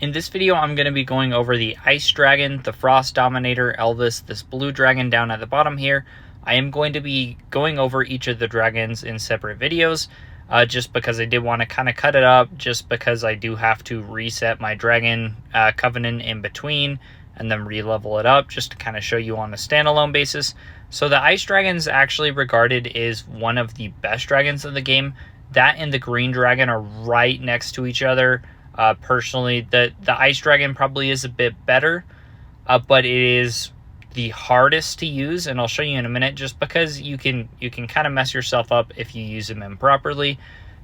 In this video, I'm going to be going over the Ice Dragon, the Frost Dominator, Elvis, this blue dragon down at the bottom here. I am going to be going over each of the dragons in separate videos, just because I did want to kind of cut it up, just because I do have to reset my dragon covenant in between and then re-level it up, just to kind of show you on a standalone basis. So the Ice Dragon is actually regarded as one of the best dragons of the game. That and the Green Dragon are right next to each other. Personally, the Ice Dragon probably is a bit better, but it is the hardest to use, and I'll show you in a minute, just because you can kind of mess yourself up if you use him improperly.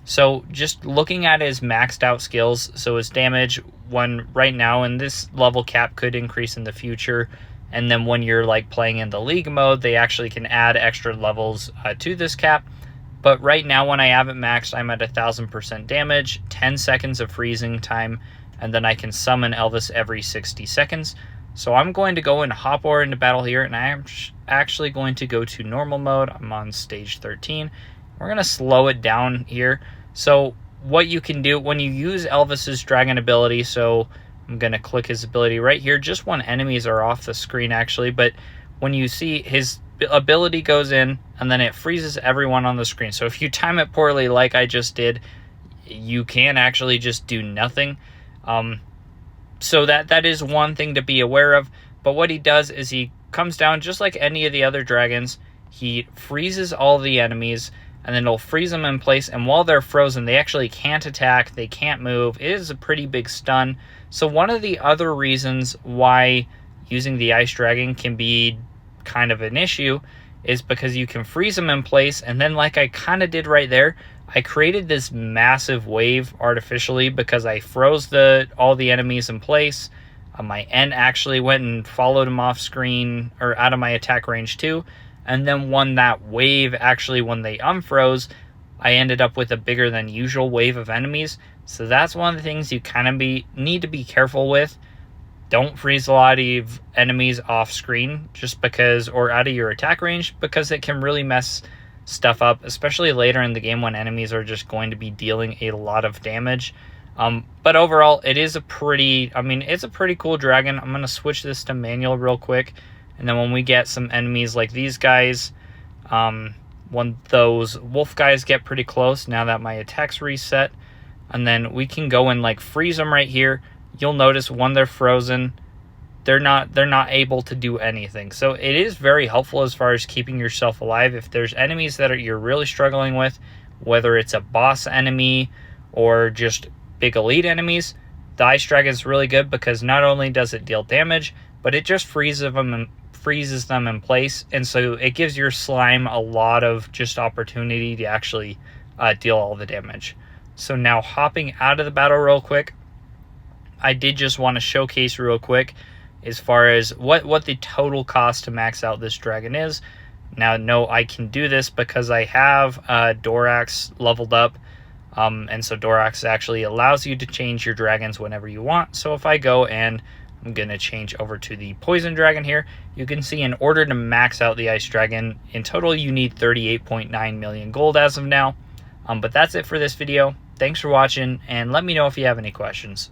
So just looking at his maxed out skills, so his damage when right now, and this level cap could increase in the future, and then when you're like playing in the league mode, they actually can add extra levels to this cap. But right now, when I have it maxed, I'm at 1000% damage, 10 seconds of freezing time, and then I can summon Elvis every 60 seconds. So I'm going to go and hop over into battle here, and I am actually going to go to normal mode. I'm on stage 13. We're going to slow it down here. So what you can do when you use Elvis's dragon ability, so I'm going to click his ability right here, just when enemies are off the screen actually, but when you see his ability goes in and then it freezes everyone on the screen. So if you time it poorly like I just did, you can actually just do nothing. So that is one thing to be aware of. But what he does is he comes down just like any of the other dragons. He freezes all the enemies, and then it'll freeze them in place. And while they're frozen, they actually can't attack. They can't move. It is a pretty big stun. So one of the other reasons why using the Ice Dragon can be kind of an issue is because you can freeze them in place, and then like I kind of did right there, I created this massive wave artificially because I froze all the enemies in place. My N actually went and followed him off screen or out of my attack range too. And then when that wave actually, when they unfroze, I ended up with a bigger than usual wave of enemies. So that's one of the things you kind of need to be careful with. Don't freeze a lot of enemies off screen just because, or out of your attack range, because it can really mess stuff up, especially later in the game when enemies are just going to be dealing a lot of damage. But overall, it is it's a pretty cool dragon. I'm going to switch this to manual real quick. And then when we get some enemies like these guys, when those wolf guys get pretty close, now that my attack's reset, and then we can go and like freeze them right here. You'll notice when they're frozen, they're not able to do anything. So it is very helpful as far as keeping yourself alive. If there's enemies that you're really struggling with, whether it's a boss enemy or just big elite enemies, the Ice Dragon is really good because not only does it deal damage, but it just freezes them in place, and so it gives your slime a lot of just opportunity to actually deal all the damage. So now hopping out of the battle real quick, I did just want to showcase real quick as far as what the total cost to max out this dragon is. Now, no, I can do this because I have Dorax leveled up, and so Dorax actually allows you to change your dragons whenever you want. So if I go and I'm going to change over to the Poison Dragon here, you can see in order to max out the Ice Dragon, in total you need 38.9 million gold as of now. But that's it for this video. Thanks for watching, and let me know if you have any questions.